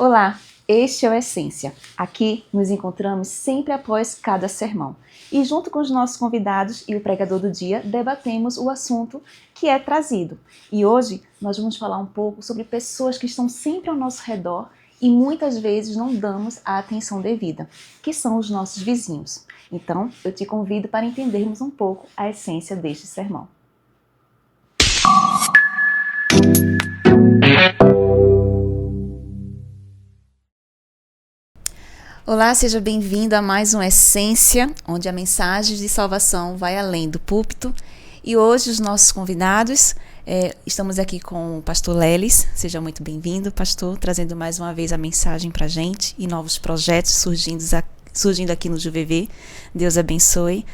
Olá, este é o Essência. Aqui nos encontramos sempre após cada sermão. E junto com os nossos convidados e o pregador do dia, debatemos o assunto que é trazido. E hoje nós vamos falar um pouco sobre pessoas que estão sempre ao nosso redor e muitas vezes não damos a atenção devida, que são os nossos vizinhos. Então, eu te convido para entendermos um pouco a essência deste sermão. Olá, seja bem-vindo a mais um Essência, onde a mensagem de salvação vai além do púlpito. E hoje os nossos convidados, estamos aqui com o pastor Lelis. Seja muito bem-vindo, pastor, trazendo mais uma vez a mensagem para a gente e novos projetos surgindo aqui no JuVV. Deus abençoe.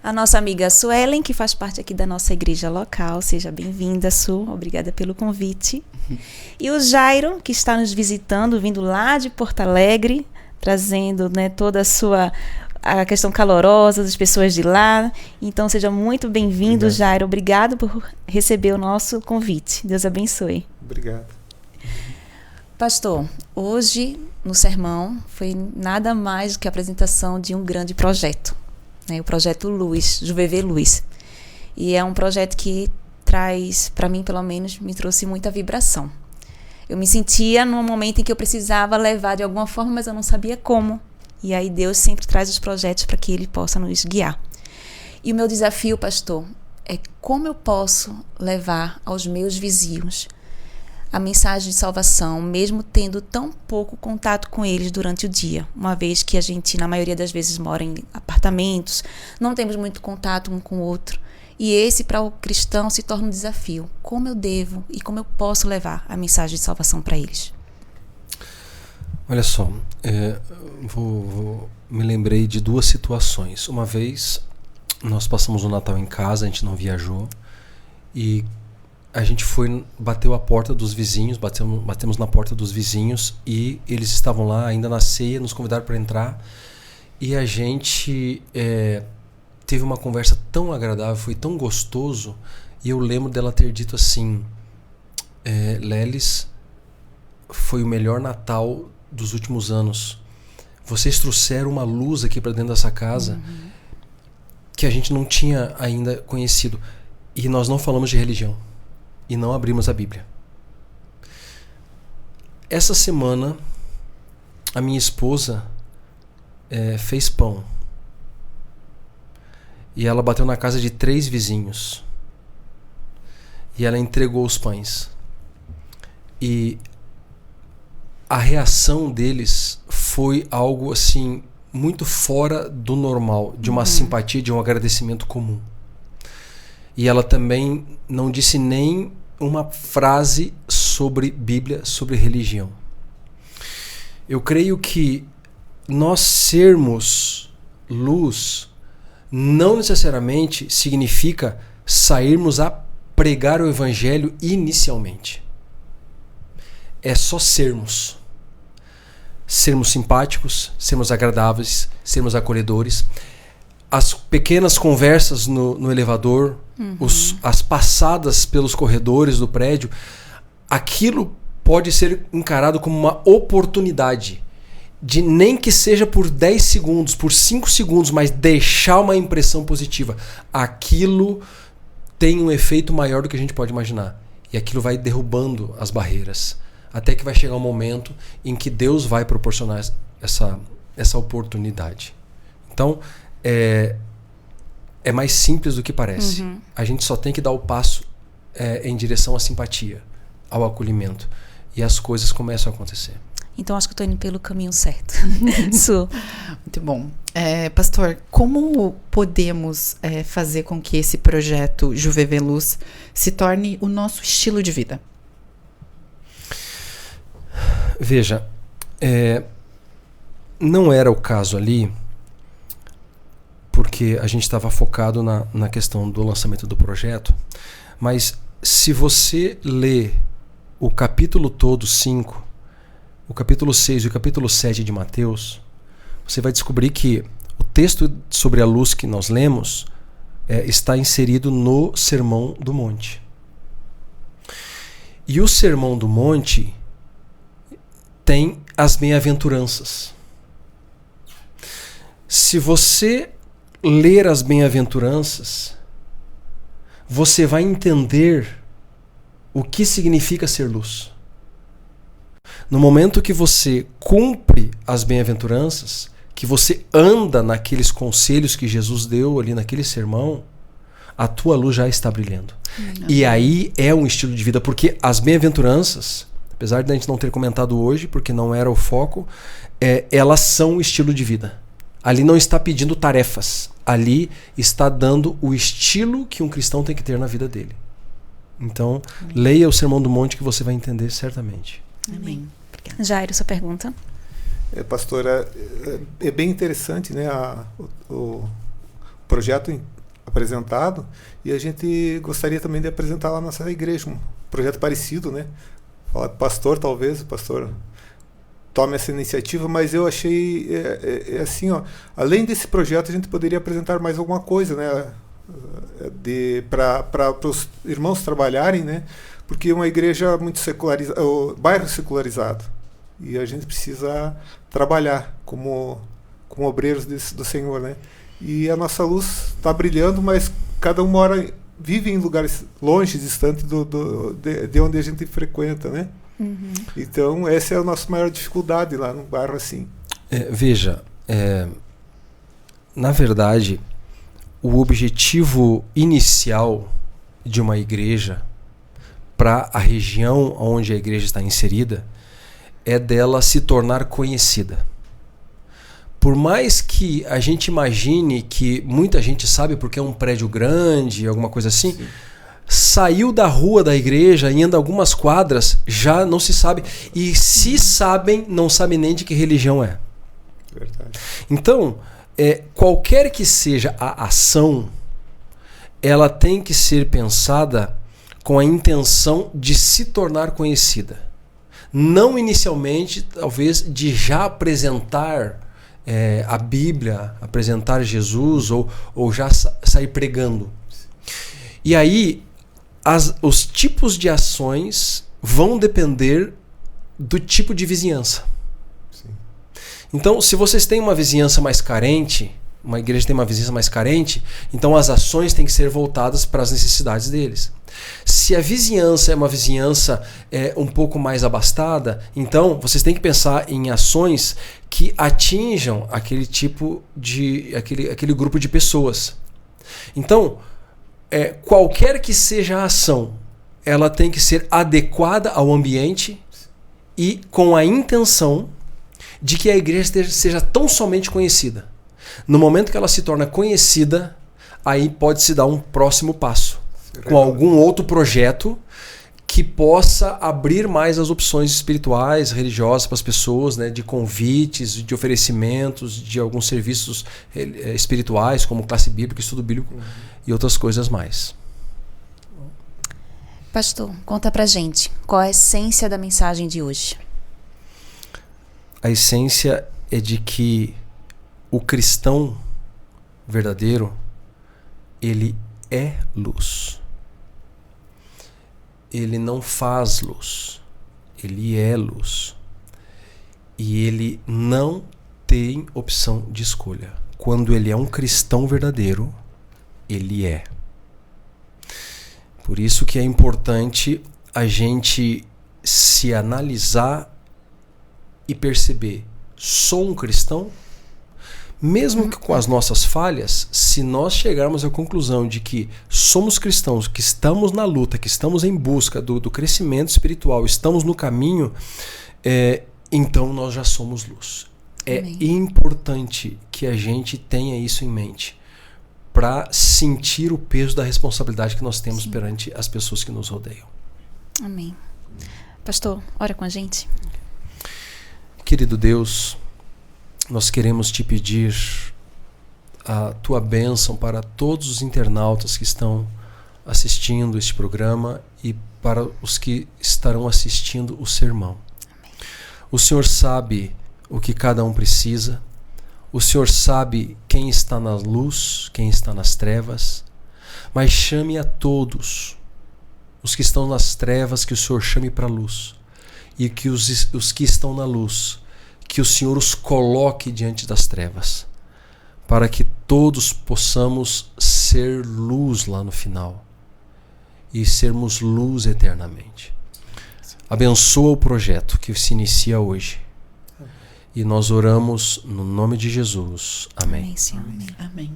A nossa amiga Suelen, que faz parte aqui da nossa igreja local. Seja bem-vinda, Su. Obrigada pelo convite. E o Jairo, que está nos visitando, vindo lá de Porto Alegre, trazendo, toda a questão calorosa das pessoas de lá. Então, seja muito bem-vindo, Jairo. Obrigado por receber o nosso convite. Deus abençoe. Obrigado. Pastor, hoje no sermão foi nada mais do que a apresentação de um grande projeto, o projeto Luz, JuVV Luz. E é um projeto que traz, para mim pelo menos, me trouxe muita vibração. Eu me sentia num momento em que eu precisava levar de alguma forma, mas eu não sabia como. E aí Deus sempre traz os projetos para que Ele possa nos guiar. E o meu desafio, pastor, é como eu posso levar aos meus vizinhos a mensagem de salvação, mesmo tendo tão pouco contato com eles durante o dia. Uma vez que a gente, na maioria das vezes, mora em apartamentos, não temos muito contato um com o outro. E esse, para o cristão, se torna um desafio. Como eu devo e como eu posso levar a mensagem de salvação para eles? Olha só, me lembrei de duas situações. Uma vez, nós passamos o Natal em casa, a gente não viajou, e a gente bateu a porta dos vizinhos, batemos na porta dos vizinhos, e eles estavam lá ainda na ceia, nos convidaram para entrar, e a gente teve uma conversa tão agradável, foi tão gostoso, e eu lembro dela ter dito assim: Lelis, foi o melhor Natal dos últimos anos. Vocês trouxeram uma luz aqui para dentro dessa casa que a gente não tinha ainda conhecido. E nós não falamos de religião. E não abrimos a Bíblia. Essa semana, a minha esposa fez pão. E ela bateu na casa de 3 vizinhos. E ela entregou os pães. E a reação deles foi algo assim muito fora do normal, de uma simpatia, de um agradecimento comum. E ela também não disse nem uma frase sobre Bíblia, sobre religião. Eu creio que nós sermos luz não necessariamente significa sairmos a pregar o evangelho inicialmente. É só sermos simpáticos, sermos agradáveis, sermos acolhedores. As pequenas conversas no elevador, as passadas pelos corredores do prédio, aquilo pode ser encarado como uma oportunidade de, nem que seja por 10 segundos, por 5 segundos, mas deixar uma impressão positiva. Aquilo tem um efeito maior do que a gente pode imaginar. E aquilo vai derrubando as barreiras. Até que vai chegar um momento em que Deus vai proporcionar essa oportunidade. Então, é mais simples do que parece. A gente só tem que dar o passo em direção à simpatia, ao acolhimento. E as coisas começam a acontecer. Então, acho que eu estou indo pelo caminho certo. Su. Muito bom. Pastor, como podemos fazer com que esse projeto JuVV Luz se torne o nosso estilo de vida? Veja, não era o caso ali, porque a gente estava focado na questão do lançamento do projeto, mas se você ler o capítulo todo 5, o capítulo 6 e o capítulo 7 de Mateus, você vai descobrir que o texto sobre a luz que nós lemos está inserido no Sermão do Monte. E o Sermão do Monte tem as bem-aventuranças. Se você ler as bem-aventuranças, você vai entender o que significa ser luz. No momento que você cumpre as bem-aventuranças, que você anda naqueles conselhos que Jesus deu ali naquele sermão, a tua luz já está brilhando. E aí é um estilo de vida, porque as bem-aventuranças, apesar de a gente não ter comentado hoje, porque não era o foco, elas são o estilo de vida. Ali não está pedindo tarefas, ali está dando o estilo que um cristão tem que ter na vida dele. Então, leia o Sermão do Monte que você vai entender certamente. Amém. Jairo, sua pergunta? Pastora, é bem interessante, né, o projeto apresentado, e a gente gostaria também de apresentar lá na nossa igreja um projeto parecido, né? Falar com o pastor, talvez o pastor tome essa iniciativa, mas eu achei assim, ó, além desse projeto a gente poderia apresentar mais alguma coisa, né, para os irmãos trabalharem, né, porque é uma igreja muito secularizada, o bairro secularizado, e a gente precisa trabalhar como obreiros do Senhor, né, e a nossa luz está brilhando, mas cada um vive em lugares longe, distante de onde a gente frequenta, né. Uhum. Então essa é a nossa maior dificuldade lá no bairro assim. Veja, na verdade, o objetivo inicial de uma igreja para a região onde a igreja está inserida é dela se tornar conhecida. Por mais que a gente imagine que muita gente sabe porque é um prédio grande, alguma coisa assim, sim, saiu da rua da igreja e anda algumas quadras, já não se sabe. E se sabem, não sabem nem de que religião é. Verdade. Então, qualquer que seja a ação, ela tem que ser pensada com a intenção de se tornar conhecida. Não inicialmente, talvez, de já apresentar a Bíblia, apresentar Jesus ou já sair pregando. E aí, os tipos de ações vão depender do tipo de vizinhança. Sim. Então, se vocês têm uma vizinhança mais carente, uma igreja tem uma vizinhança mais carente, então as ações têm que ser voltadas para as necessidades deles. Se a vizinhança é uma vizinhança um pouco mais abastada, então vocês têm que pensar em ações que atinjam aquele tipo de aquele grupo de pessoas. Então, qualquer que seja a ação, ela tem que ser adequada ao ambiente e com a intenção de que a igreja seja tão somente conhecida. No momento que ela se torna conhecida, aí pode-se dar um próximo passo, com algum outro projeto que possa abrir mais as opções espirituais, religiosas para as pessoas, né, de convites, de oferecimentos, de alguns serviços espirituais, como classe bíblica, estudo bíblico, e outras coisas mais. Pastor, conta pra gente, qual a essência da mensagem de hoje? A essência é de que o cristão verdadeiro, ele é luz. Ele não faz luz, ele é luz. E ele não tem opção de escolha. Quando ele é um cristão verdadeiro, ele é. Por isso que é importante a gente se analisar e perceber, sou um cristão? Mesmo que com as nossas falhas, se nós chegarmos à conclusão de que somos cristãos, que estamos na luta, que estamos em busca do crescimento espiritual, estamos no caminho, então nós já somos luz. Amém. É importante que a gente tenha isso em mente para sentir o peso da responsabilidade que nós temos, sim, perante as pessoas que nos rodeiam. Amém. Pastor, ora com a gente. Querido Deus, nós queremos te pedir a tua bênção para todos os internautas que estão assistindo este programa e para os que estarão assistindo o sermão. Amém. O Senhor sabe o que cada um precisa. O Senhor sabe quem está na luz, quem está nas trevas. Mas chame a todos os que estão nas trevas, que o Senhor chame para a luz. E que os que estão na luz que o Senhor os coloque diante das trevas, para que todos possamos ser luz lá no final e sermos luz eternamente. Abençoa o projeto que se inicia hoje. E nós oramos no nome de Jesus. Amém. Amém, Senhor. Amém.